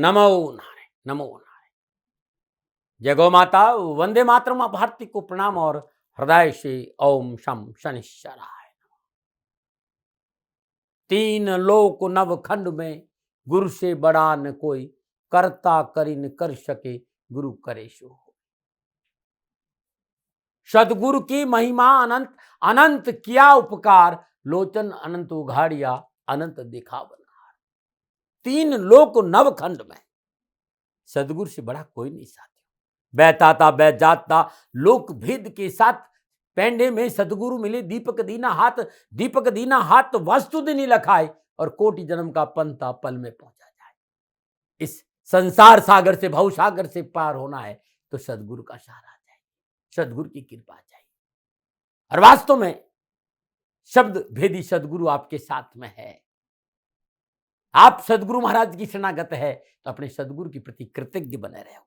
नमो नारायण, नमो नारायण। जय गौ माता, वंदे मातरम। आप भारती को प्रणाम और हृदय से ओम शम शनिश्चराय। तीन लोक नव खंड में गुरु से बड़ा न कोई, करता करी न कर सके गुरु करे सो। सदगुरु की महिमा अनंत, अनंत किया उपकार, लोचन अनंत उघाड़िया, अनंत दिखा बना। तीन लोक नव खंड में सदगुरु से बड़ा कोई नहीं साथियों। बैताता बैजाता लोक भेद के साथ पेंडे में सदगुरु मिले, दीपक दीना हाथ वस्तु दिनी लखाए, और कोटि जन्म का पंथा पल में पहुंचा जाए। इस संसार सागर से, भव सागर से पार होना है तो सदगुरु का सहारा चाहिए, सदगुरु की कृपा चाहिए। और वास्तव में शब्द भेदी सदगुरु आपके साथ में है। आप सदगुरु महाराज की शरणागत है तो अपने सदगुरु के प्रति कृतज्ञ बने रहो,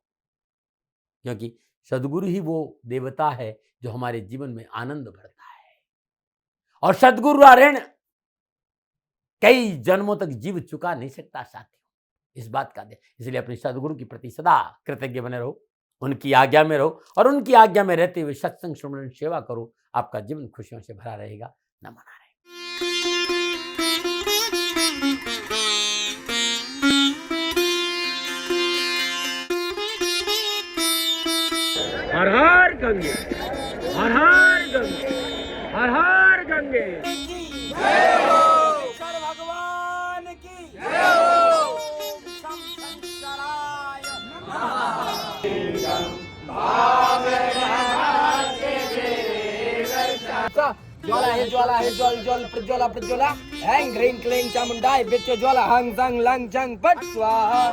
क्योंकि सदगुरु ही वो देवता है जो हमारे जीवन में आनंद भरता है। और सदगुरु का ऋण कई जन्मों तक जीव चुका नहीं सकता साथियों, इस बात का दे। इसलिए अपने सदगुरु के प्रति सदा कृतज्ञ बने रहो, उनकी आज्ञा में रहो, और उनकी आज्ञा में रहते हुए सत्संग श्रवण सेवा करो। आपका जीवन खुशियों से भरा रहेगा। नमो नारायण। हर हर गंगे, हर हर गंगे, हर हर गंगे। जय हो शंकर भगवान की, जय हो शम शंकराय ज्वाला है, ज्वाला है, ज्वल ज्वल प्रज्वला प्रज्वला, हैंग ह्रीं क्लीं चामुंडाय बिच्च ज्वाला, हंग संग लंग चंग पट स्वाहा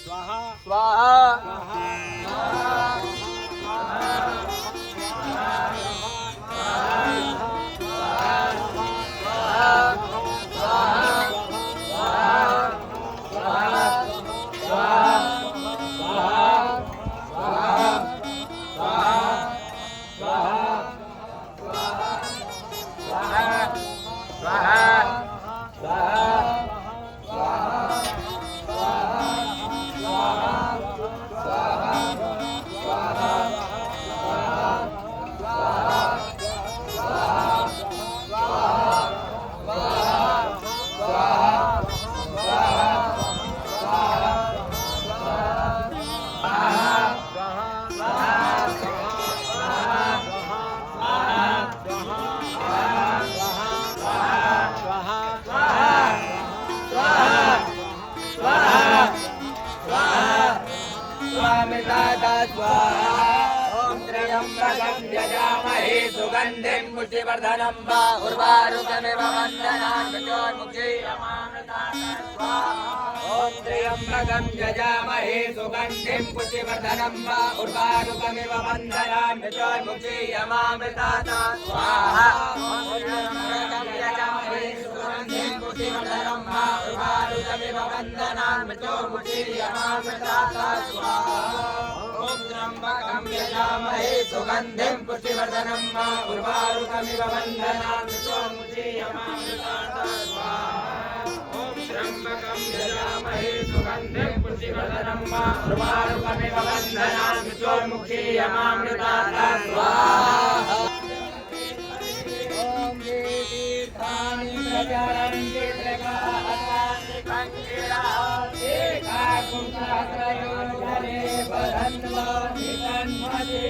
स्वाहा स्वाहा। ओम त्र्यंबकं यजामहे सुगंधिं पुष्टिवर्धनं उर्वारुकमिव वन्दनान् मृत्योर्मुक्षीयमामृतात् स्वाहा। ओम त्र्यंबकं यजामहे सुगंधिं पुष्टिवर्धनं उर्वारुकमिव वन्दनान् मृत्योर्मुक्षीयमामृतात् स्वाहा। ओम त्र्यंबकं यजामहे सुगंधिं पुष्टिवर्धनं उर्वारुकमिव वन्दनान् मृत्योर्मुक्षीयमामृतात् स्वाहा। ओम त्र्यंबकं यजामहे सुगंधिं पुष्टिवर्धनं उर्वारुकमिव वन्दनान् मृत्योर्मुक्षीयमामृतात् स्वाहा। ओम त्र्यंबकं यजामहे सुगंधिं पुष्टिवर्धनं उर्वारुकमिव वन्दनान् मृत्योर्मुक्षीयमामृतात् स्वाहा। ओम तीर्थानि प्रचरन्ति त्रिकालानि कंकिरा एकाकुं सहस्रयोजने बधन्वानि तन्मते।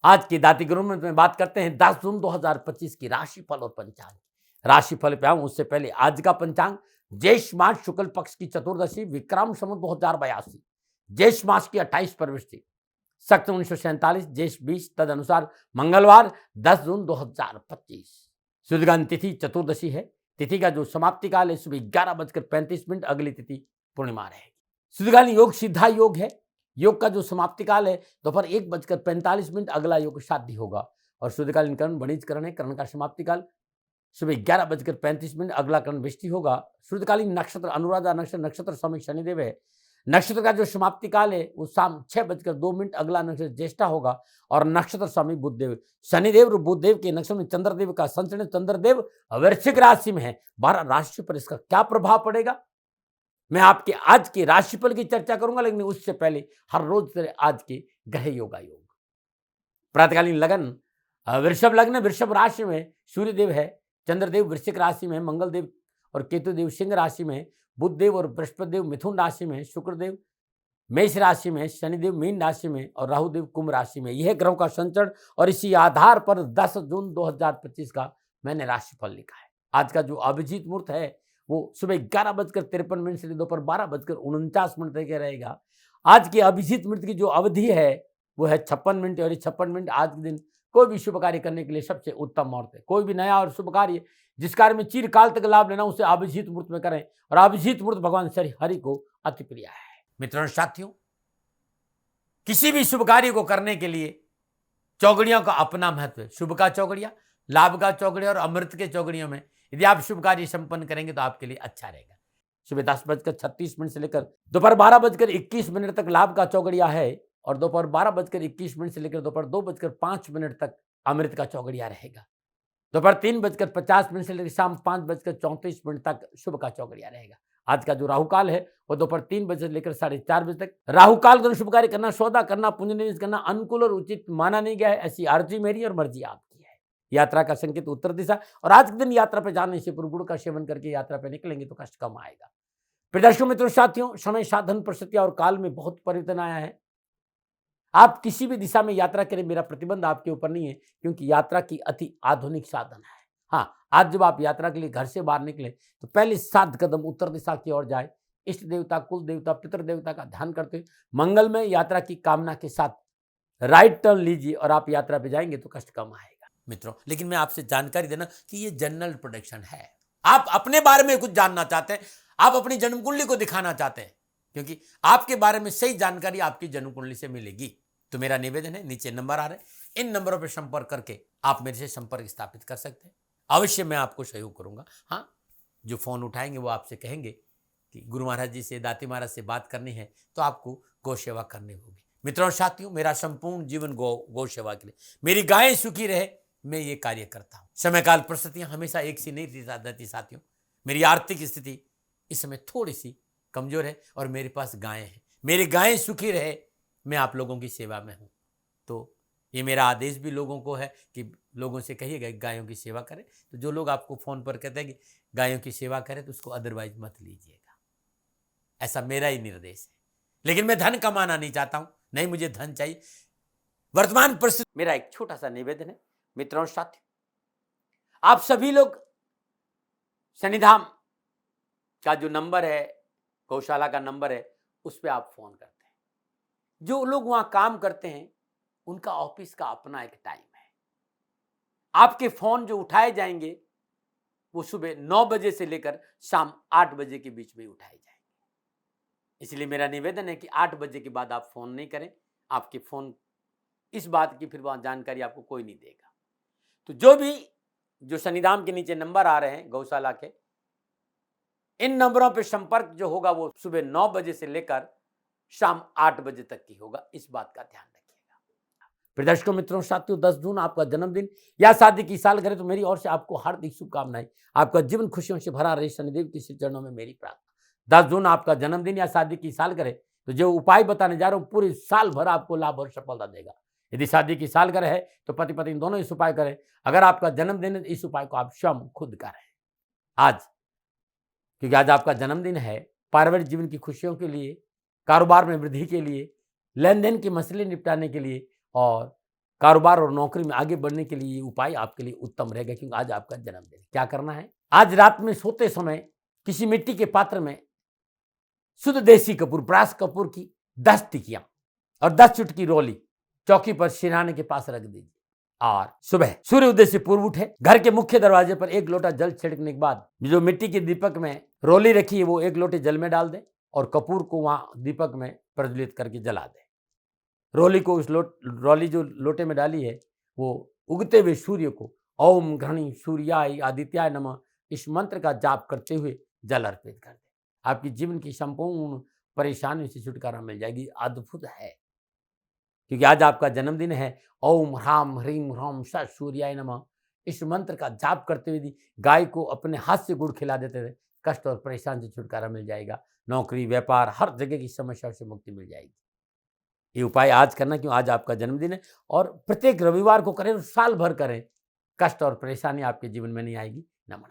आज की दाती गुरु में बात करते हैं 10 जून 2025 की राशिफल और पंचांग। राशिफल पे आऊं उससे पहले आज का पंचांग ज्येष्ठ मास शुक्ल पक्ष की चतुर्दशी, विक्रम संवत 2082, ज्येष्ठ मास की 28 प्रविष्टि, सक्त 1947, ज्येष्ठ 20, तद अनुसार मंगलवार 10 जून 2025। सुदगान तिथि चतुर्दशी है। तिथि का जो समाप्ति काल है सुबह 11:35, अगली तिथि पूर्णिमा रहेगी। सुदगान योग सीधा योग है। योग का जो समाप्ति काल है दोपहर 1:45, अगला योग शादी होगा। और शुद्धकालीन करण वणिज करण है। करण का समाप्ति काल सुबह 11:35, अगला करण वृष्टि होगा। शुद्धकालीन नक्षत्र अनुराधा नक्षत्र, नक्षत्र स्वामी शनिदेव है। नक्षत्र का जो समाप्ति काल है वो शाम 6:02 अगला नक्षत्र ज्येष्ठा होगा और नक्षत्र स्वामी बुधदेव शनिदेव और बुधदेव के नक्षत्र में चंद्रदेव का संचरण, चंद्रदेव वृश्चिक राशि में है। 12 राशि पर इसका क्या प्रभाव पड़ेगा मैं आपके आज के राशिफल की चर्चा करूंगा, लेकिन उससे पहले हर रोज आज के ग्रह योगा योग। प्रातकालीन लगन वृषभ लग्न, वृषभ राशि में सूर्यदेव है, चंद्रदेव वृश्चिक राशि में, मंगलदेव और केतुदेव सिंह राशि में, बुधदेव और बृहस्पतिदेव मिथुन राशि में, शुक्रदेव मेष राशि में, शनिदेव मीन राशि में और राहुदेव कुंभ राशि में। यह ग्रहों का संचरण और इसी आधार पर 10 जून 2025 का मैंने राशिफल लिखा है। आज का जो अभिजीत मुहूर्त है वो सुबह 11:53 से दोपहर 12:49 तक रहेगा। आज के अभिजीत मुहूर्त की जो अवधि है वो है 56 मिनट और 56 मिनट आज के दिन कोई भी शुभ कार्य करने के लिए सबसे उत्तम मुहूर्त है। कोई भी नया और शुभ कार्य जिस कार्य में चिरकाल तक लाभ लेना उसे अभिजीत मुहूर्त में करें और अभिजीत मुहूर्त भगवान श्री हरि को अति प्रिय है। मित्रों साथियों, किसी भी शुभ कार्य को करने के लिए चौगड़ियों का अपना महत्व है। शुभ का चौगड़िया, लाभ का चौगड़िया और अमृत के चौगड़ियों में यदि आप शुभ कार्य संपन्न करेंगे तो आपके लिए अच्छा रहेगा। सुबह 10:36 से लेकर दोपहर 12:21 तक लाभ का चौगड़िया है और दोपहर 12:21 से लेकर दोपहर 2:05 तक अमृत का चौगड़िया रहेगा। दोपहर 3:50 से लेकर शाम 5:34 तक शुभ का चौगड़िया रहेगा। आज का जो राहु काल है वो दोपहर 3 बजे से लेकर 4:30 बजे तक। राहु काल दोनों शुभ कार्य करना, सौदा करना, पुण्य निवेश करना अनुकूल और उचित माना नहीं गया है। ऐसी अर्जी मेरी और मर्जी आपकी है। यात्रा का संकेत उत्तर दिशा और आज के दिन यात्रा पर जाने से पूर्व गुड़ का सेवन करके यात्रा पर निकलेंगे तो कष्ट कम आएगा। प्रदर्शकों मित्रों साथियों, समय साधन परिस्थितियां और काल में बहुत परिवर्तन आया है। आप किसी भी दिशा में यात्रा करें, मेरा प्रतिबंध आपके ऊपर नहीं है, क्योंकि यात्रा की अति आधुनिक साधन है। हाँ, आज जब आप यात्रा के लिए घर से बाहर निकले तो पहले 7 कदम उत्तर दिशा की ओर जाए। इष्ट देवता, कुल देवता, पितृ देवता का ध्यान करते हुए मंगलमय यात्रा की कामना के साथ राइट टर्न लीजिए और आप यात्रा पे जाएंगे तो कष्ट कम आएगा। मित्रों, लेकिन मैं आपसे जानकारी देना कि ये जनरल प्रोडिक्शन है। आप अपने बारे में कुछ जानना चाहते हैं, आप अपनी जन्म कुंडली को दिखाना चाहते हैं, क्योंकि आपके बारे में सही जानकारी आपकी जन्म कुंडली से मिलेगी। तो मेरा निवेदन है, नीचे नंबर आ रहे हैं, इन नंबरों पर संपर्क करके आप मेरे से संपर्क स्थापित कर सकते हैं। अवश्य मैं आपको सहयोग करूंगा। हाँ, जो फोन उठाएंगे वो आपसे कहेंगे कि गुरु महाराज जी से, दाती महाराज से बात करनी है तो आपको गौ सेवा करनी होगी। मित्रों साथियों, मेरा संपूर्ण जीवन गौ सेवा के लिए, मेरी गायें सुखी रहे, मैं ये कार्य करता हूँ। समय काल परिस्थितियां हमेशा एक सी नहीं रहती साथियों। मेरी आर्थिक स्थिति इस समय थोड़ी सी कमजोर है और मेरे पास गायें हैं। मेरी गायें सुखी रहे, मैं आप लोगों की सेवा में हूँ। तो ये मेरा आदेश भी लोगों को है कि लोगों से कहिएगा गायों की सेवा करें। तो जो लोग आपको फोन पर कहते हैं कि गायों की सेवा करें तो उसको अदरवाइज मत लीजिएगा, ऐसा मेरा ही निर्देश है। लेकिन मैं धन कमाना नहीं चाहता हूं, नहीं मुझे धन चाहिए। वर्तमान परिस्थिति, मेरा एक छोटा सा निवेदन है मित्रों साथियों, आप सभी लोग शनिधाम का जो नंबर है, गौशाला का नंबर है, उस पर आप फोन करते हैं। जो लोग वहां काम करते हैं उनका ऑफिस का अपना एक टाइम है। आपके फोन जो उठाए जाएंगे वो सुबह 9 बजे से लेकर शाम 8 बजे के बीच में उठाए जाएंगे। इसलिए मेरा निवेदन है कि 8 बजे के बाद आप फोन नहीं करें। आपके फोन इस बात की फिर वहां जानकारी आपको कोई नहीं देगा। तो जो शनिधाम के नीचे नंबर आ रहे हैं गौशाला के, इन नंबरों पर संपर्क जो होगा वो सुबह 9 बजे से लेकर शाम 8 बजे तक की होगा। इस बात का ध्यान रखिएगा। प्रदर्शकों मित्रों साथियों, 10 जून आपका जन्मदिन या शादी की सालगिरह, तो मेरी ओर से आपको हार्दिक शुभकामनाएं। आपका जीवन खुशियों से भरा रहे, शनिदेव की श्री चरणों में मेरी प्रार्थना। 10 जून आपका जन्मदिन या शादी की सालगिरह, तो जो उपाय बताने जा रहा हूं पूरे साल भर आपको लाभ और सफलता देगा। यदि शादी की सालगिरह है तो पति पत्नी दोनों इस उपाय करें। अगर आपका जन्मदिन है तो इस उपाय को आप स्वयं खुद करें आज, क्योंकि आज आपका जन्मदिन है। पारिवारिक जीवन की खुशियों के लिए, कारोबार में वृद्धि के लिए, लेन देन के मसले निपटाने के लिए और कारोबार और नौकरी में आगे बढ़ने के लिए ये उपाय आपके लिए उत्तम रहेगा, क्योंकि आज आपका जन्मदिन है। क्या करना है, आज रात में सोते समय किसी मिट्टी के पात्र में शुद्ध देसी कपूर, ब्रास कपूर की 10 टिकियां और 10 चुटकी रोली चौकी पर सिरहाने के पास रख दीजिए और सुबह सूर्य उदय से पूर्व उठे घर के मुख्य दरवाजे पर 1 लोटा जल छिड़कने के बाद जो मिट्टी के दीपक में रोली रखी है वो 1 लोटे जल में डाल दे और कपूर को वहां दीपक में प्रज्वलित करके जला दे। रोली को उस रोली जो लोटे में डाली है वो उगते हुए सूर्य को ओम घृणी सूर्याय आदित्याय नमः इस मंत्र का जाप करते हुए जल अर्पित कर दे। आपकी जीवन की संपूर्ण परेशानियों से छुटकारा मिल जाएगी। अद्भुत है, क्योंकि आज आपका जन्मदिन है। ओम ह्राम ह्रीम ह्रोम सत सूर्याय नमः, इस मंत्र का जाप करते हुए यदि गाय को अपने हाथ से गुड़ खिला देते थे, कष्ट और परेशान से छुटकारा मिल जाएगा। नौकरी, व्यापार, हर जगह की समस्याओं से मुक्ति मिल जाएगी। ये उपाय आज करना, क्यों आज आपका जन्मदिन है, और प्रत्येक रविवार को करें और साल भर करें। कष्ट और परेशानी आपके जीवन में नहीं आएगी। नमन।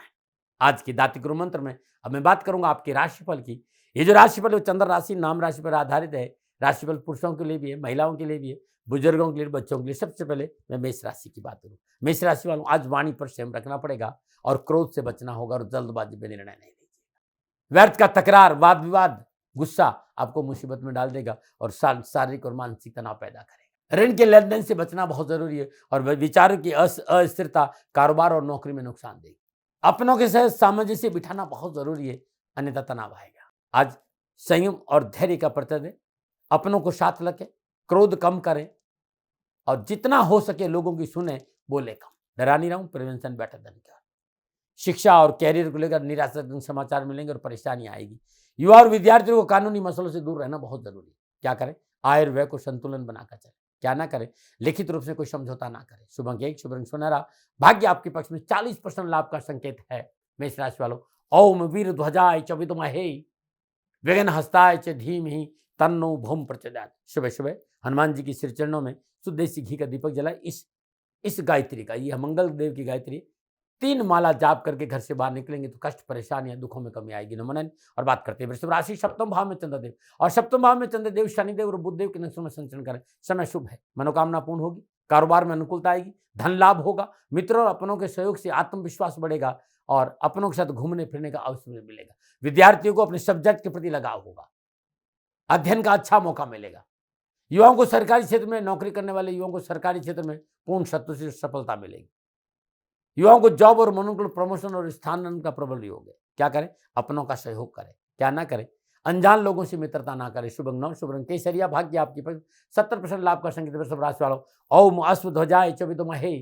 आज की दाती गुरु मंत्र में अब मैं बात करूंगा आपके राशिफल की। ये जो राशिफल है वो चंद्र राशि नाम राशि पर आधारित है। राशिफल पुरुषों के लिए भी है, महिलाओं के लिए भी है, बुजुर्गों के लिए, बच्चों के लिए। सबसे पहले मैं मेष राशि की बात करूँ। मेष राशि वालों, आज वाणी पर संयम रखना पड़ेगा और क्रोध से बचना होगा और जल्दबाजी में निर्णय नहीं लीजिएगा। व्यर्थ का तकरार, वाद विवाद, गुस्सा आपको मुसीबत में डाल देगा और शारीरिक और मानसिक तनाव पैदा करेगा। ऋण के लेन देन से बचना बहुत जरूरी है और विचारों की अस्थिरता कारोबार और नौकरी में नुकसान देगी। अपनों के साथ सामंजस्य बिठाना बहुत जरूरी है, अन्यथा तनाव आएगा। आज संयम और धैर्य का परिचय दें, अपनों को साथ रखें, क्रोध कम करें और जितना हो सके लोगों की सुने, बोले कम। डरा नहीं रहूं, प्रिवेंशन बेटर देन क्योर। शिक्षा और कैरियर को लेकर निराशाजनक समाचार मिलेंगे और परेशानी आएगी। युवा और विद्यार्थियों को कानूनी मसलों से दूर रहना बहुत जरूरी है। क्या करें? आय और व्यय को संतुलन बनाकर चले। क्या ना करें? लिखित रूप से कोई समझौता ना करें। शुभ अंक 1, शुभ रंग सुनहरा। भाग्य आपके पक्ष में 40% लाभ का संकेत है। मेष राशि वालों, ओम वीर ध्वजाय च विद्महे विघ्न हस्ताय च धीमहि तन्नो भूम प्रचोदयात्। सुबह सुबह हनुमान जी की श्री चरणों में शुद्ध देसी घी का दीपक जलाए। इस गायत्री का, यह मंगल देव की गायत्री 3 माला जाप करके घर से बाहर निकलेंगे तो कष्ट, परेशानियां, दुखों में कमी आएगी। नमन। और बात करते हैं वृषभ राशि, सप्तम भाव में चंद्रदेव, और सप्तम भाव में चंद्रदेव शनिदेव और बुधदेव के नक्षत्रों में संचरण करें। समय शुभ है, मनोकामना पूर्ण होगी, कारोबार में अनुकूलता आएगी, धन लाभ होगा, मित्रों और अपनों के सहयोग से आत्मविश्वास बढ़ेगा और अपनों के साथ घूमने फिरने का अवसर मिलेगा। विद्यार्थियों को अपने सब्जेक्ट के प्रति लगाव होगा, अध्ययन का अच्छा मौका मिलेगा। युवाओं को सरकारी क्षेत्र में नौकरी करने वाले युवाओं को सरकारी क्षेत्र में पूर्ण शत्रु से सफलता मिलेगी। युवाओं को जॉब और मनोनुकूल प्रमोशन और स्थानांतरण का प्रबल योग है। क्या करें? अपनों का सहयोग करें। क्या ना करें? अनजान लोगों से मित्रता ना करें। शुभ अंक 9, शुभ रंग केसरिया। भाग्य आपकी 70% लाभ का संकेत। वृषभ राशि वालों, ओम अश्वध्वजाय च विद्महे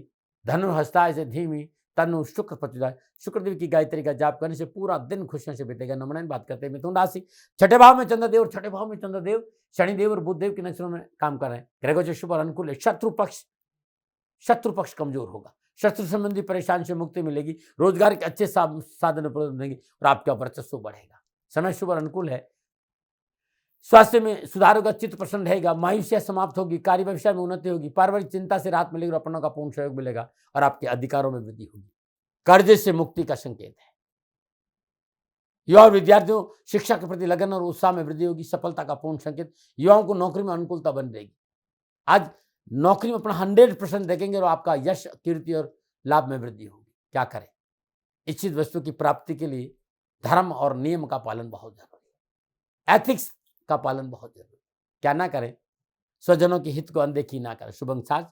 धनुर्हस्ताय च धीमहि तन्नो शुक्र प्रचोदयात्। शुक्रदेव की गायत्री का जाप करने से पूरा दिन खुशियों से बीतेगा। नमन। बात करते हैं मिथुन राशि, छठे भाव में चंद्रदेव और छठे भाव में चंद्रदेव शनिदेव और बुधदेव के नक्षत्रों में काम कर रहे हैं। ग्रहों से शुभ और अनुकूल है। शत्रु पक्ष कमजोर होगा, शत्रु संबंधी परेशानी से मुक्ति मिलेगी, रोजगार के अच्छे साधन उपलब्ध होंगे और आपका वर्चस्व बढ़ेगा। समय शुभ और अनुकूल है। स्वास्थ्य में सुधार होगा, चित्त प्रसन्न रहेगा, मायूसिया समाप्त होगी, कार्य व्यवसाय में उन्नति होगी, पारिवारिक चिंता से राहत मिलेगी और अपनों का पूर्ण सहयोग मिलेगा और आपके अधिकारों में वृद्धि होगी। कर्जे से मुक्ति का संकेत है। युवा और विद्यार्थियों शिक्षा के प्रति लगन और उत्साह में वृद्धि होगी, सफलता का पूर्ण संकेत। युवाओं को नौकरी में अनुकूलता बन रहेगी। आज नौकरी में अपना 100% देखेंगे और आपका यश, कीर्ति और लाभ में वृद्धि होगी। क्या करें? इच्छित वस्तु की प्राप्ति के लिए धर्म और नियम का पालन बहुत जरूरी है। एथिक्स का पालन बहुत जरूरी है। क्या ना करें? स्वजनों के हित को अनदेखी ना करें। शुभ अंक 7,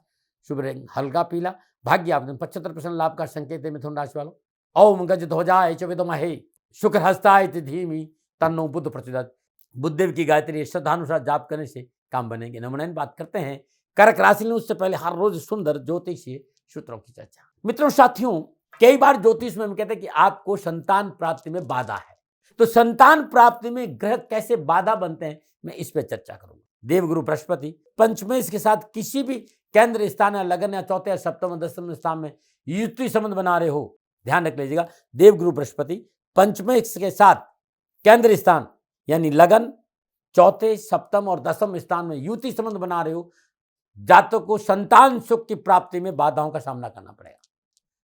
शुभ रंग हल्का पीला। भाग्य आपने 75% लाभ का संकेत है। मिथुन राशि वालों, ओम गज ध्वजाय च विद्महे शुक्र हस्ताय च धीमहि तन्नो बुध प्रचोदयात्। बुद्धदेव की गायत्री श्रद्धानुसार जाप करने से काम बनेंगे। नमन। बात करते हैं कर्क राशि में, उससे पहले हर रोज सुंदर ज्योतिषीय सूत्रों की चर्चा। मित्रों, साथियों, कई बार ज्योतिष में हम कहते हैं कि आपको संतान प्राप्ति में बाधा है, तो संतान प्राप्ति में ग्रह कैसे बाधा बनते हैं, मैं इस पर चर्चा करूंगा। देवगुरु बृहस्पति पंचमेश के साथ किसी भी केंद्र स्थान या लगन या चौथे या सप्तम या दसम स्थान में युति संबंध बना रहे हो, ध्यान रख लीजिएगा। देवगुरु बृहस्पति पंचमेश के साथ केंद्र स्थान यानी लगन, चौथे, सप्तम और दसम स्थान में युति संबंध बना रहे हो, जातकों को संतान सुख की प्राप्ति में बाधाओं का सामना करना पड़ेगा,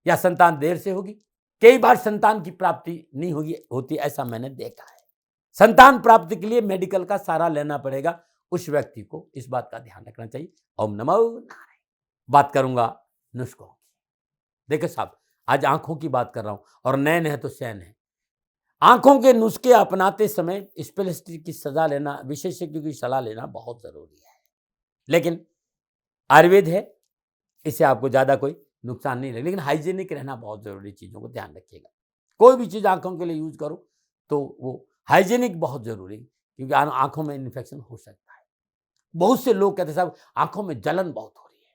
या संतान देर से होगी, कई बार संतान की प्राप्ति नहीं होती, ऐसा मैंने देखा है। संतान प्राप्ति के लिए मेडिकल का सहारा लेना पड़ेगा, उस व्यक्ति को इस बात का ध्यान रखना चाहिए। ओम नमो नारायण। बात करूंगा नुस्खों की। देखो साहब, आज आंखों की बात कर रहा हूं और नैन है तो सैन है। आंखों के नुस्खे अपनाते समय स्पेशलिस्ट की सलाह लेना, विशेषज्ञ की सलाह लेना बहुत जरूरी है। लेकिन आयुर्वेद है, इससे आपको ज्यादा कोई नुकसान नहीं लगेगा, लेकिन हाइजीनिक रहना बहुत जरूरी। चीजों को ध्यान रखिएगा। कोई भी चीज आंखों के लिए यूज करो तो वो हाइजीनिक बहुत जरूरी है, क्योंकि आंखों में इन्फेक्शन हो सकता है। बहुत से लोग कहते हैं साहब आंखों में जलन बहुत हो रही है।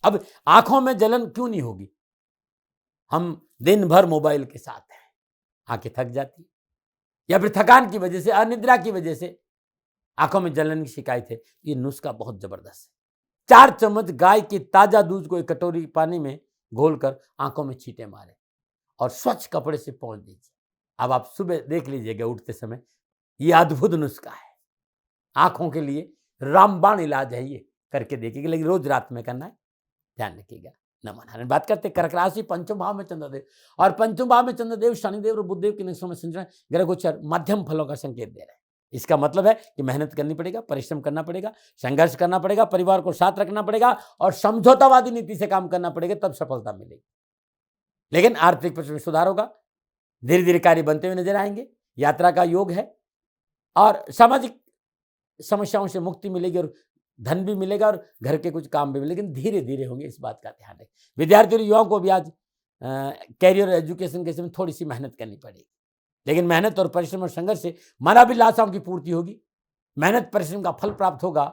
अब आंखों में जलन क्यों नहीं होगी? हम दिन भर मोबाइल के साथ हैं, आंखें थक जाती, या फिर थकान की वजह से, अनिद्रा की वजह से आंखों में जलन की शिकायत है, ये नुस्खा बहुत जबरदस्त है। 4 चम्मच गाय के ताजा दूध को एक कटोरी पानी में घोलकर आंखों में छींटे मारें और स्वच्छ कपड़े से पोंछ दीजिए। अब आप सुबह देख लीजिएगा उठते समय, ये अद्भुत नुस्खा है, आंखों के लिए रामबाण इलाज है, ये करके देखिएगा, लेकिन रोज रात में करना है, ध्यान रखिएगा। नमन नारायण। बात करते हैं कर्क राशि, पंचम भाव में चंद्रदेव, और पंचम भाव में चंद्रदेव शनिदेव और बुधदेव के नक्षत्रों में संचरण ग्रह गोचर मध्यम फलों का संकेत दे रहे हैं। इसका मतलब है कि मेहनत करनी पड़ेगा, परिश्रम करना पड़ेगा, संघर्ष करना पड़ेगा, परिवार को साथ रखना पड़ेगा और समझौतावादी नीति से काम करना पड़ेगा, तब सफलता मिलेगी। लेकिन आर्थिक पक्ष में सुधार होगा, धीरे धीरे कार्य बनते हुए नजर आएंगे, यात्रा का योग है और सामाजिक समस्याओं से मुक्ति मिलेगी और धन भी मिलेगा और घर के कुछ काम भी मिलेंगे, लेकिन धीरे धीरे होंगे, इस बात का ध्यान रखें। विद्यार्थियों और युवाओं को भी आज कैरियर और एजुकेशन के समय थोड़ी सी मेहनत करनी पड़ेगी, लेकिन मेहनत और परिश्रम और संघर्ष से मानवाभिलाषाओं की पूर्ति होगी, मेहनत परिश्रम का फल प्राप्त होगा।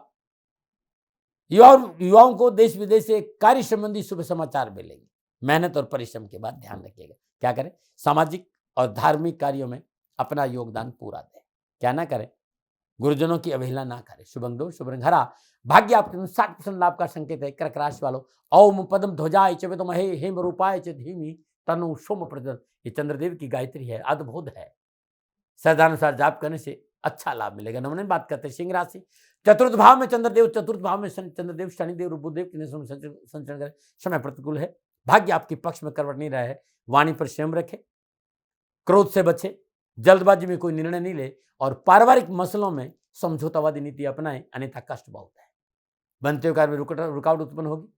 युवाओं को देश विदेश से कार्य संबंधी शुभ समाचार मिलेंगे। मेहनत और परिश्रम के बाद ध्यान रखिएगा, क्या करें, सामाजिक और धार्मिक कार्यों में अपना योगदान पूरा दें, क्या ना करें, गुरुजनों की अवहेलना ना करें। शुभ अंक 2, शुभ रंग हरा, भाग्य आपके 60% लाभ का संकेत है। कर्क राशि वालों, ओम पदम ध्वजाय च विद्महे हेम रूपाय च धीमहि तन्नो सोम प्रचोदयात्, ये चंद्रदेव की गायत्री है, अद्भुत है। श्रद्धानुसार जाप करने से अच्छा लाभ मिलेगा। नमन। बात करते हैं सिंह राशि, चतुर्थ भाव में चंद्रदेव, चतुर्थ भाव में चंद्रदेव शनिदेव और बुधदेव के संचरण करें, समय प्रतिकूल है, भाग्य आपके पक्ष में करवट नहीं रहा है, वाणी पर संयम रखे, क्रोध से बचे, जल्दबाजी में कोई निर्णय नहीं ले और पारिवारिक मसलों में समझौतावादी नीति अपनाएं, अन्यथा कष्ट बहुत है। बनते हुए कार्य में रुकावट उत्पन्न होगी,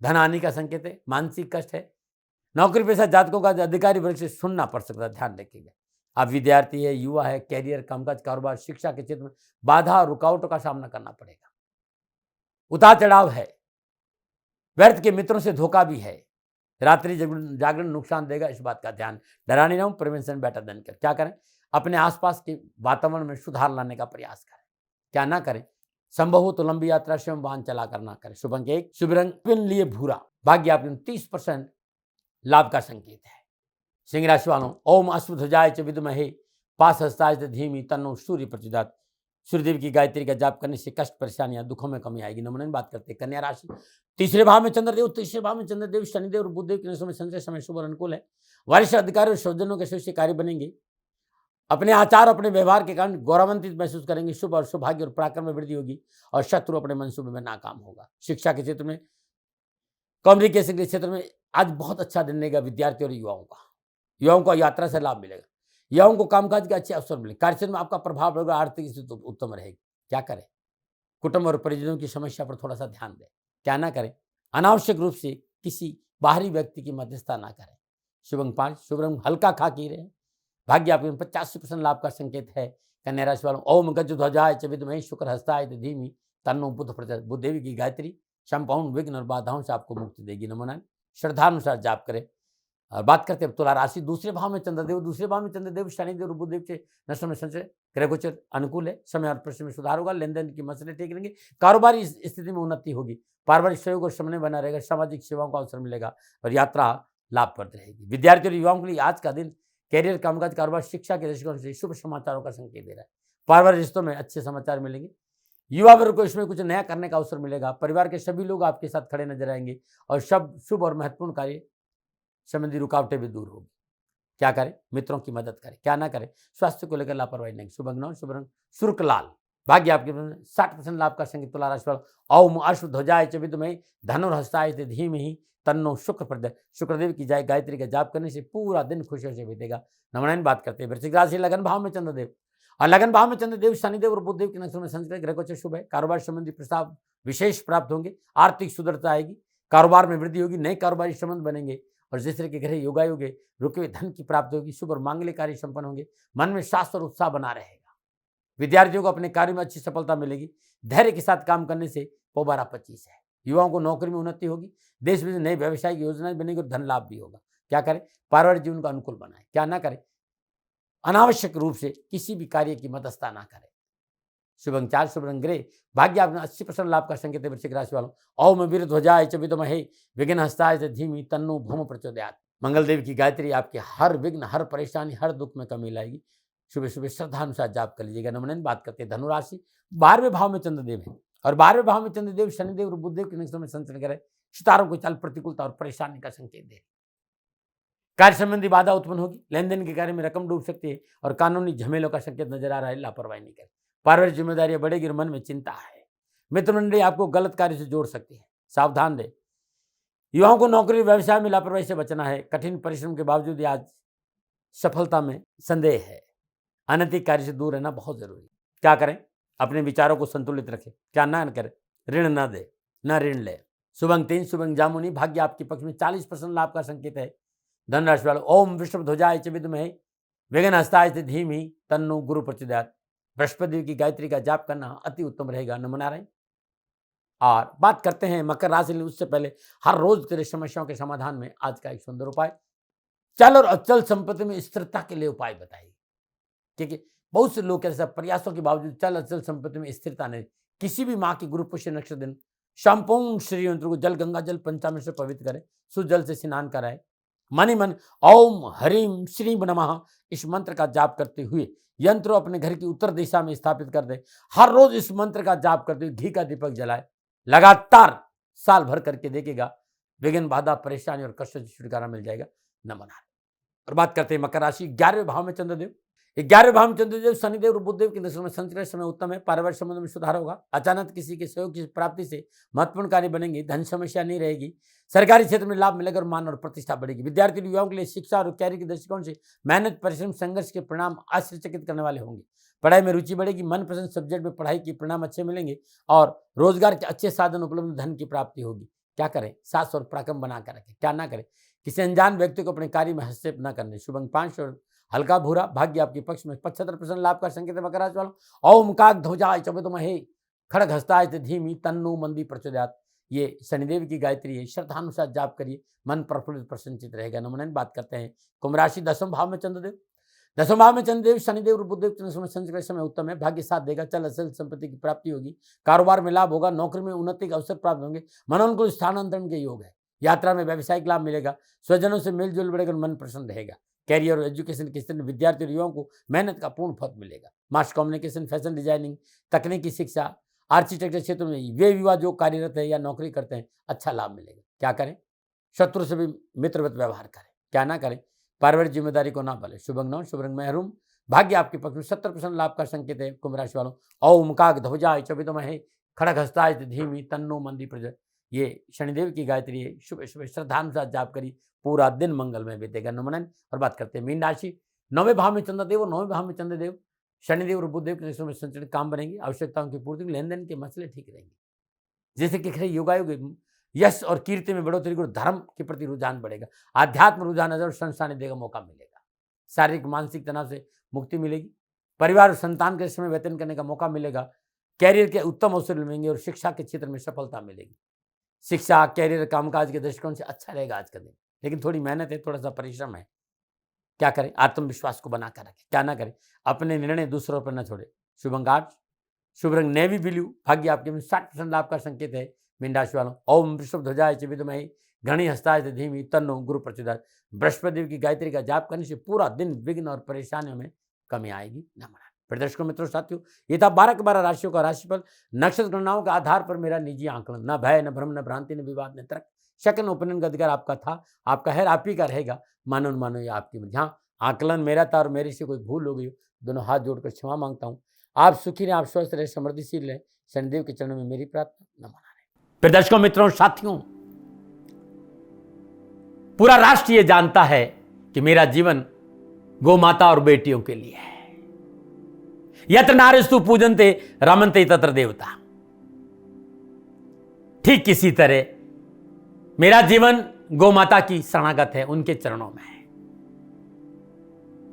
धन हानि का संकेत है, मानसिक कष्ट है, नौकरी पेशा जातकों का अधिकारी वर्ग से सुनना पड़ सकता है, ध्यान रखिएगा। आप विद्यार्थी है, युवा है, कैरियर, कामकाज, कारोबार, शिक्षा के क्षेत्र में बाधा और रुकावटों का सामना करना पड़ेगा, उतार चढ़ाव है, व्यर्थ के मित्रों से धोखा भी है, रात्रि जागरण नुकसान देगा, इस बात का ध्यान। डरा नहीं रहूं, प्रिवेंशन बेटर देन क्योर। क्या करें, अपने आसपास के वातावरण में सुधार लाने का प्रयास करें, क्या ना करें, संभव हो तो लंबी यात्रा स्वयं वाहन चलाकर ना करें। शुभ अंक 1, शुभ रंग लिए भूरा, भाग्य आपके 30% लाभ का संकेत है। सिंह राशि वालों, ओम अश्वध्वजाय च विद्महे पाशहस्ताय च धीमहि तन्नो सूर्य प्रचोदयात्, सूर्यदेव की गायत्री का जाप करने से कष्ट, परेशानियां, दुखों में कमी आएगी। नमन। बात करते हैं कन्या राशि, तीसरे भाव में चंद्रदेव, तीसरे भाव में चंद्रदेव शनिदेव और बुधदेव के समय संचय, समय शुभ और अनुकूल है, वरिष्ठ अधिकारी और स्वजनों के से कार्य बनेंगे, अपने आचार अपने व्यवहार के कारण गौरवान्वित महसूस करेंगे, शुभ और सौभाग्य और पराक्रम में वृद्धि होगी और शत्रु अपने मंसूबे में नाकाम होगा। शिक्षा के क्षेत्र में, कम्युनिकेशन के क्षेत्र में आज बहुत अच्छा दिन रहेगा विद्यार्थियों और युवाओं को यात्रा से लाभ मिलेगा, युवाओं को कामकाज के अच्छे अवसर मिले, कार्यक्षेत्र में आपका प्रभाव रहेगा, आर्थिक स्थिति उत्तम रहेगी। क्या करें, कुटुंब और परिजनों की समस्या पर थोड़ा सा ध्यान दें, क्या ना करें, अनावश्यक रूप से किसी बाहरी व्यक्ति की मध्यस्थता ना करें। शुभ अंक 5, शुभ रंग हल्का खाकी रहे, भाग्य आपके 85% लाभ का संकेत है। कन्या राशि वालों, ओम गजध्वजाय च विद्महे शुक्र हस्ताय च धीमहि तन्नो बुध प्रचोदयात्, बुध देवी की गायत्री संपूर्ण विघ्न और बाधाओं से आपको मुक्ति देगी। नमन। श्रद्धानुसार जाप करें। और बात करते हैं तुला राशि, दूसरे भाव में चंद्रदेव, दूसरे भाव में चंद्रदेव शनिदेव और बुधदेव के नशो में संचय, ग्रह गोचर अनुकूल है, समय और परिश्रम में सुधार होगा, लेन देन की मसले ठीक रहेंगे, कारोबारी स्थिति में उन्नति होगी, पारिवारिक सहयोग और समन्वय बना रहेगा, सामाजिक सेवाओं का अवसर मिलेगा और यात्रा लाभप्रद रहेगी। विद्यार्थियों और युवाओं के लिए आज का दिन कैरियर, कामकाज, कारोबार, शिक्षा के दृष्टिकोण से शुभ समाचारों का संकेत दे रहा है। पारिवारिक रिश्तों में अच्छे समाचार मिलेंगे, युवा वर्ग को इसमें कुछ नया करने का अवसर मिलेगा, परिवार के सभी लोग आपके साथ खड़े नजर आएंगे और सब शुभ और महत्वपूर्ण कार्य संबंधी रुकावटें भी दूर होगी। क्या करें, मित्रों की मदद करें, क्या ना करें, स्वास्थ्य को लेकर लापरवाही नहीं। शुभ अंक 9, शुभ रंग सुर्ख लाल, भाग्य आपके 60% लाभ का संकेत। तुला राशि वालों, ओम अश्वध्वजाय च विद्महे धनुर्हस्ताय च धीमहि तन्नो शुक्र प्रचोदयात्, शुक्रदेव की जय गायत्री का जाप करने से पूरा दिन खुशियों से बीतेगा। नमन। बात करते हैं वृश्चिक राशि, लगन भाव में चंद्रदेव, और लगन भाव में चंद्रदेव शनिदेव और बुधदेव के नक्षत्र में संचय, ग्रह गोचर शुभ है, कारोबार संबंधी प्रस्ताव विशेष प्राप्त होंगे, आर्थिक सुदृढ़ता आएगी, कारोबार में वृद्धि होगी, नए कारोबारी संबंध बनेंगे और जिस तरह के ग्रह योगायोगे, रुके हुए धन की प्राप्ति होगी, शुभ और मांगलिक कार्य संपन्न होंगे, मन में शास्त्र और उत्साह बना रहेगा, विद्यार्थियों को अपने कार्य में अच्छी सफलता मिलेगी, धैर्य के साथ काम करने से पोबारा 25 है, युवाओं को नौकरी में उन्नति होगी, देश में नई व्यवसायिक योजनाएं बनेगी और धन लाभ भी होगा। क्या करें, पारिवारिक जीवन को अनुकूल बनाए, क्या ना करें, अनावश्यक रूप से किसी भी कार्य की मध्यस्थता ना करें। शुभ अंक 4, शुभ रंग ग्रे, भाग्य आपने 80% लाभ का संकेत है। वृश्चिक राशि वालों, ओम वीरध्वजाय च विद्महे विघ्नहस्ताय च धीमहि तन्नो भूम प्रचोदयात्, मंगल देव की गायत्री आपके हर विघ्न, हर परेशानी, हर दुख में कमी लाएगी, सुबह सुबह श्रद्धानुसार जाप कर लीजिएगा। नमन। बात करते हैं धनुराशि। 12वें भाव में चंद्रदेव है और 12वें भाव में चंद्रदेव शनिदेव और बुधदेव के नक्षत्र में संचरण करे सितारों को चाल प्रतिकूलता और परेशानी का संकेत दे। कार्य संबंधी बाधा उत्पन्न होगी, लेन देन के कार्य में रकम डूब सकती है और कानूनी झमेलों का संकेत नजर आ रहा है। लापरवाही नहीं करें। पारिवारिक जिम्मेदारियां बढ़ेगी और मन में चिंता है। मित्र मंडली आपको गलत कार्य से जोड़ सकती है, सावधान रहे। युवाओं को नौकरी व्यवसाय में लापरवाही से बचना है। कठिन परिश्रम के बावजूद आज सफलता में संदेह है। अनैतिक कार्य से दूर रहना बहुत जरूरी। क्या करें? अपने विचारों को संतुलित रखें। क्या ना करें? ऋण न दे, न ऋण ले। शुभंग 3, शुभंग जामुनी। भाग्य आपके पक्ष में 40% लाभ का संकेत है। धनराशि वालों, ओम विष्णु ध्वजाय च विद्महे विघ्न हस्ताय च धीमहि तन्नो गुरु प्रचोदयात्। बृहस्पति की गायत्री का जाप करना अति उत्तम रहेगा। नमन नारायण। और बात करते हैं मकर राशि। उससे पहले हर रोज तेरे समस्याओं के समाधान में आज का एक सुंदर उपाय, चल और अचल संपत्ति में स्थिरता के लिए उपाय बताइए। क्योंकि बहुत से लोग ऐसा प्रयासों के बावजूद चल अचल संपत्ति में स्थिरता नहीं। किसी भी माँ की गुरु पुष्य नक्षत्र दिन संपूर्ण श्री यंत्र को जल गंगा जल पंचामृत से पवित्र करें, शुद्ध जल से स्नान कराए। मन ही मन ओम हरिम श्री नमः इस मंत्र का जाप करते हुए यंत्र अपने घर की उत्तर दिशा में स्थापित कर दे। हर रोज इस मंत्र का जाप करते हुए घी का दीपक जलाए। लगातार साल भर करके देखेगा, विघ्न बाधा परेशानी और कष्ट से छुटकारा मिल जाएगा। नमन। और बात करते हैं मकर राशि। 11वें भाव में चंद्रदेव, 11वें भाव में चंद्रदेव शनिदेव और बुधदेव के नक्षत्र में संचरण समय उत्तम है। पारिवारिक संबंध में सुधार होगा। अचानक किसी के सहयोग की प्राप्ति से महत्वपूर्ण कार्य बनेंगे। धन समस्या नहीं रहेगी। सरकारी क्षेत्र में लाभ मिलेगा और मान और प्रतिष्ठा बढ़ेगी। विद्यार्थी युवाओं के लिए शिक्षा और कैरियर के दृष्टिकोण से मेहनत परिश्रम संघर्ष के परिणाम आश्चर्यचकित करने वाले होंगे। पढ़ाई में रुचि बढ़ेगी। मनपसंद सब्जेक्ट में पढ़ाई के परिणाम अच्छे मिलेंगे और रोजगार के अच्छे साधन उपलब्ध, धन की प्राप्ति होगी। क्या करें? सास और पराक्रम बनाकर रखें। क्या ना करें? किसी अनजान व्यक्ति को अपने कार्य में हस्तक्षेप न करने। शुभंग 5 और हल्का भूरा। भाग्य आपके पक्ष में 75% लाभ का संकेत है। मकर राशि वालों, ओम काग ध्वजाय च विद्महे खड्ग हस्ताय च धीमहि तन्नो मंदी प्रचोदयात्। ये शनिदेव की गायत्री है। श्रद्धानुसार जाप करिए, मन प्रफुल्लित प्रसन्नचित रहेगा। नमन। बात करते हैं कुंभ राशि। 10वें भाव में चंद्रदेव, 10वें भाव में चंद्रदेव शनिदेव और बुधदेव के संचरण समय उत्तम है। भाग्य साथ देगा। चल अचल संपत्ति की प्राप्ति होगी। कारोबार में लाभ होगा। नौकरी में उन्नति के अवसर प्राप्त होंगे। मनोनुकूल स्थानांतरण के योग है। यात्रा में व्यावसायिक लाभ मिलेगा। स्वजनों से मेलजोल बढ़ेगा, मन प्रसन्न रहेगा। कैरियर और एजुकेशन के क्षेत्र में विद्यार्थी और युवाओं को मेहनत का पूर्ण फल मिलेगा। मास कम्युनिकेशन, फैशन डिजाइनिंग, तकनीकी शिक्षा, आर्किटेक्चर क्षेत्र में वे युवा जो कार्यरत है या नौकरी करते हैं, अच्छा लाभ मिलेगा। क्या करें? शत्रु से भी मित्रवत व्यवहार करें। क्या ना करें? पारिवारिक जिम्मेदारी को ना भले। शुभ अंग 9, शुभ रंग महरूम। भाग्य आपके पक्ष में 70% लाभ का संकेत है। कुंभ राशि वालों, ओम काग ध्वजाय च विद्महे खड्ग हस्ताय च धीमहि तन्नो मंदी प्रचोदयात्। ये शनिदेव की गायत्री है। सुबह सुबह श्रद्धानुसार जाप करिए, पूरा दिन मंगलमय बीतेगा। नमन। और बात करते हैं मीन राशि। 9वें भाव में चंद्रदेव और 9वें भाव में चंद्रदेव शनिदेव और बुधदेव के नक्षत्र में संचरित काम बनेंगे। आवश्यकताओं की पूर्ति, लेन देन के मसले ठीक रहेंगे। जैसे कि योगायोग यश और कीर्ति में बढ़ोतरी और धर्म के प्रति रुझान बढ़ेगा। आध्यात्म रुझान और संस्थान देगा मौका मिलेगा। शारीरिक मानसिक तनाव से मुक्ति मिलेगी। परिवार और संतान के समय वेतन करने का मौका मिलेगा। कैरियर के उत्तम अवसर मिलेंगे और शिक्षा के क्षेत्र में सफलता मिलेगी। शिक्षा, कैरियर, कामकाज के दृष्टिकोण से अच्छा रहेगा आज का दिन, लेकिन थोड़ी मेहनत है, थोड़ा सा परिश्रम है। क्या करें? आत्मविश्वास को बनाकर रखें। क्या ना करें? अपने निर्णय दूसरों पर न छोड़े। शुभ अंग 8, शुभ रंग नेवी ब्लू। भाग्य आपके में 60% लाभ का संकेत है। मीन राशि वालों, ओम विष्णु ध्वजाय च विद्महे घृणी हस्ताय च धीमहि तन्नो गुरु प्रचोदयात्। बृहस्पति की गायत्री का जाप करने से पूरा दिन विघ्न और परेशानियों में कमी आएगी। नमन। प्रदर्शकों मित्रों साथियों, ये था 12 के 12 राशियों का राशिफल। नक्षत्र गणनाओं के आधार पर मेरा निजी आंकलन। न भय, न भ्रम, न भ्रांति, न विवाद, न तर्क। सेकंड ओपिनियन का अधिकार आपका था, आपका है, आप ही का रहेगा। मानो न मानो ये आपकी मर्जी। हाँ, आकलन मेरा था और मेरे से कोई भूल हो गई, दोनों हाथ जोड़कर क्षमा मांगता हूँ। आप सुखी रहें, आप स्वस्थ रहे, समृद्धिशील रहें। शनिदेव के चरणों में मेरी प्रार्थना। नमन। प्रदर्शकों मित्रों साथियों, पूरा राष्ट्र ये जानता है कि मेरा जीवन गौ माता और बेटियों के लिए है। यत्र नारीस्तु पूजन्ते रमन्ते तत्र देवता। ठीक किसी तरह मेरा जीवन गौ माता की शरणागत है, उनके चरणों में है।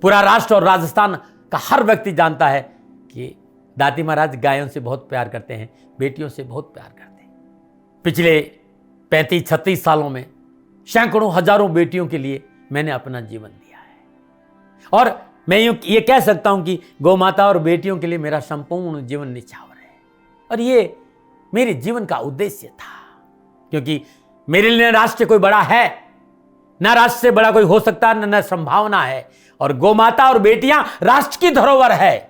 पूरा राष्ट्र और राजस्थान का हर व्यक्ति जानता है कि दादी महाराज गायों से बहुत प्यार करते हैं, बेटियों से बहुत प्यार करते हैं। पिछले 35-36 सालों में सैकड़ों हजारों बेटियों के लिए मैंने अपना जीवन दिया है और मैं ये कह सकता हूं कि गौ माता और बेटियों के लिए मेरा संपूर्ण जीवन निछावर है। और ये मेरे जीवन का उद्देश्य था, क्योंकि मेरे लिए राष्ट्र कोई बड़ा है, ना राष्ट्र से बड़ा कोई हो सकता, न संभावना है। और गौ माता और बेटियां राष्ट्र की धरोहर है।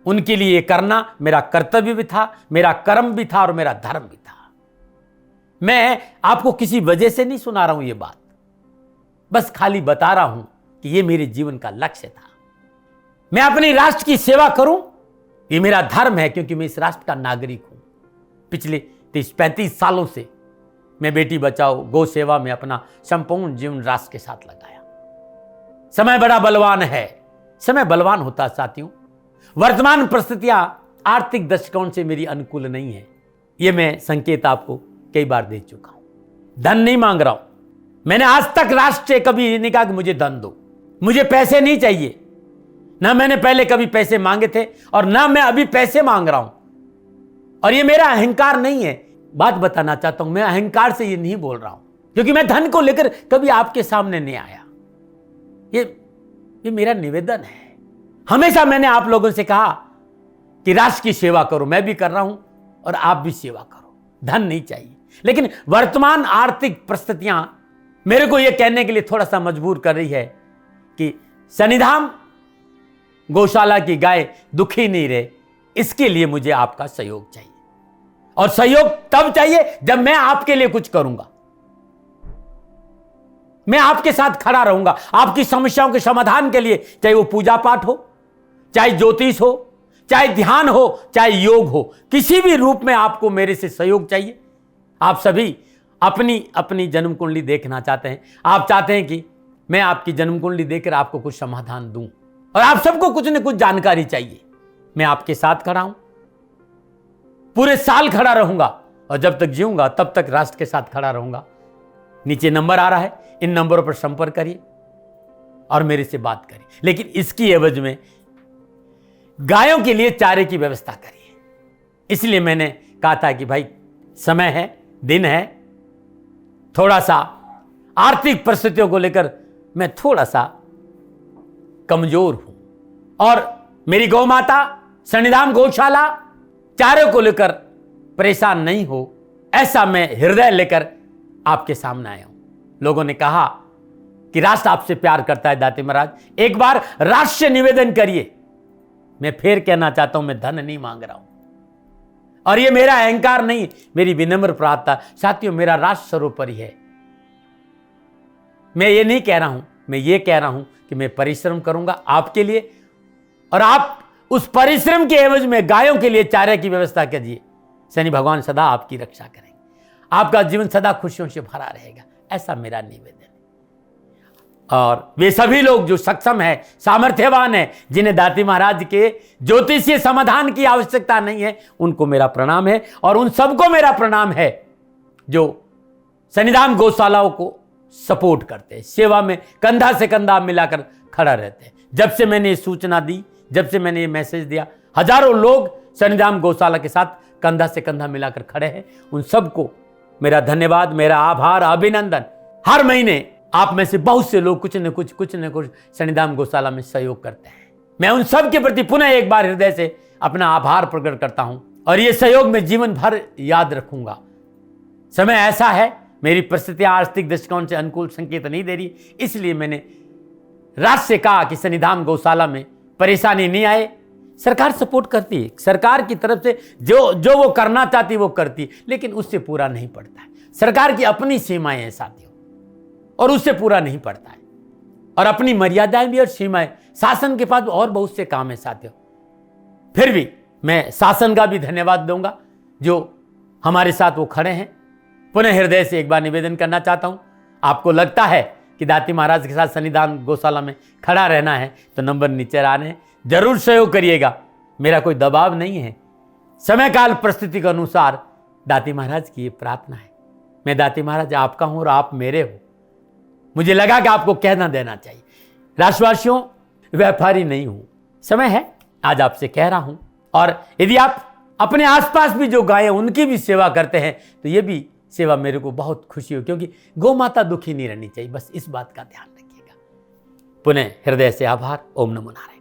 उनके लिए ये करना मेरा कर्तव्य भी था, मेरा कर्म भी था और मेरा धर्म भी था। मैं आपको किसी वजह से नहीं सुना रहा हूं ये बात, बस खाली बता रहा हूं कि ये मेरे जीवन का लक्ष्य था। मैं अपने राष्ट्र की सेवा करूं, ये मेरा धर्म है, क्योंकि मैं इस राष्ट्र का नागरिक हूं। पिछले 30-35 सालों से मैं बेटी बचाओ गौ सेवा में अपना संपूर्ण जीवन राष्ट्र के साथ लगाया। समय बड़ा बलवान है, समय बलवान होता साथियों। वर्तमान परिस्थितियां आर्थिक दृष्टिकोण से मेरी अनुकूल नहीं है, यह मैं संकेत आपको कई बार दे चुका हूं। धन नहीं मांग रहा हूं। मैंने आज तक राष्ट्र से कभी नहीं कहा कि मुझे धन दो, मुझे पैसे नहीं चाहिए। ना मैंने पहले कभी पैसे मांगे थे और ना मैं अभी पैसे मांग रहा हूं। और ये मेरा अहंकार नहीं है। बात बताना चाहता हूं, मैं अहंकार से ये नहीं बोल रहा हूं, क्योंकि मैं धन को लेकर कभी आपके सामने नहीं आया। ये मेरा निवेदन है। हमेशा मैंने आप लोगों से कहा कि राष्ट्र की सेवा करो, मैं भी कर रहा हूं और आप भी सेवा करो। धन नहीं चाहिए, लेकिन वर्तमान आर्थिक परिस्थितियां मेरे को यह कहने के लिए थोड़ा सा मजबूर कर रही है कि शनिधाम गौशाला की गाय दुखी नहीं रहे, इसके लिए मुझे आपका सहयोग चाहिए। और सहयोग तब चाहिए जब मैं आपके लिए कुछ करूंगा। मैं आपके साथ खड़ा रहूंगा, आपकी समस्याओं के समाधान के लिए, चाहे वो पूजा पाठ हो, चाहे ज्योतिष हो, चाहे ध्यान हो, चाहे योग हो, किसी भी रूप में आपको मेरे से सहयोग चाहिए। आप सभी अपनी अपनी जन्म कुंडली देखना चाहते हैं। आप चाहते हैं कि मैं आपकी जन्म कुंडली देखकर आपको कुछ समाधान दूं, और आप सबको कुछ न कुछ जानकारी चाहिए। मैं आपके साथ खड़ा हूं, पूरे साल खड़ा रहूंगा, और जब तक जीऊंगा तब तक राष्ट्र के साथ खड़ा रहूंगा। नीचे नंबर आ रहा है, इन नंबरों पर संपर्क करिए और मेरे से बात करिए। लेकिन इसकी एवज में गायों के लिए चारे की व्यवस्था करिए। इसलिए मैंने कहा था कि भाई समय है, दिन है, थोड़ा सा आर्थिक परिस्थितियों को लेकर मैं थोड़ा सा कमजोर हूं, और मेरी गौ माता शनिधाम गौशाला चारे को लेकर परेशान नहीं हो, ऐसा मैं हृदय लेकर आपके सामने आया हूं। लोगों ने कहा कि राष्ट्र आपसे प्यार करता है दाते महाराज, एक बार राष्ट्र से निवेदन करिए। मैं फिर कहना चाहता हूं, मैं धन नहीं मांग रहा हूं, और ये मेरा अहंकार नहीं, मेरी विनम्र प्रार्थना। साथियों, मेरा राष्ट्र सर्वोपरि है। मैं ये नहीं कह रहा हूं, मैं ये कह रहा हूं कि मैं परिश्रम करूंगा आपके लिए, और आप उस परिश्रम के एवज में गायों के लिए चारे की व्यवस्था कीजिए। शनि भगवान सदा आपकी रक्षा करेंगे, आपका जीवन सदा खुशियों से भरा रहेगा, ऐसा मेरा निवेदन है। और वे सभी लोग जो सक्षम है, सामर्थ्यवान है, जिन्हें दाती महाराज के ज्योतिषीय समाधान की आवश्यकता नहीं है, उनको मेरा प्रणाम है। और उन सबको मेरा प्रणाम है जो शनिधाम गौशालाओं को सपोर्ट करते हैं, सेवा में कंधा से कंधा मिलाकर खड़ा रहते हैं। जब से मैंने ये सूचना दी, जब से मैंने ये मैसेज दिया, हजारों लोग शनिधाम गौशाला के साथ कंधा से कंधा मिलाकर खड़े हैं। उन सबको मेरा धन्यवाद, मेरा आभार, अभिनंदन। हर महीने आप में से बहुत से लोग कुछ न कुछ शनिधाम गौशाला में सहयोग करते हैं। मैं उन सब के प्रति पुनः एक बार हृदय से अपना आभार प्रकट करता हूं, और ये सहयोग मैं जीवन भर याद रखूंगा। समय ऐसा है, मेरी परिस्थितियां आर्थिक दृष्टिकोण से अनुकूल संकेत नहीं दे रही, इसलिए मैंने राष्ट्र से कहा कि शनिधाम गौशाला में परेशानी नहीं आए। सरकार सपोर्ट करती है, सरकार की तरफ से जो वो करना चाहती वो करती है, लेकिन उससे पूरा नहीं पड़ता है। सरकार की अपनी सीमाएं हैं साथियों, और उससे पूरा नहीं पड़ता है, और अपनी मर्यादाएं भी और सीमाएं। शासन के पास और बहुत से काम है साथियों। फिर भी मैं शासन का भी धन्यवाद दूंगा जो हमारे साथ वो खड़े हैं। पुनः हृदय से एक बार निवेदन करना चाहता हूं, आपको लगता है कि दाती महाराज के साथ शनिधाम गौशाला में खड़ा रहना है तो नंबर नीचे आ रहे हैं, जरूर सहयोग करिएगा। मेरा कोई दबाव नहीं है, समय काल परिस्थिति के अनुसार दाती महाराज की ये प्रार्थना है। मैं दाती महाराज आपका हूं और आप मेरे हो। मुझे लगा कि आपको कहना देना चाहिए। राष्ट्रवासियों, व्यापारी नहीं हूं, समय है आज आपसे कह रहा हूं। और यदि आप अपने आसपास भी जो गाय उनकी भी सेवा करते हैं तो ये भी सेवा मेरे को बहुत खुशी हो, क्योंकि गौ माता दुखी नहीं रहनी चाहिए। बस इस बात का ध्यान रखिएगा। पुनः हृदय से आभार। ओम नमो नारायण।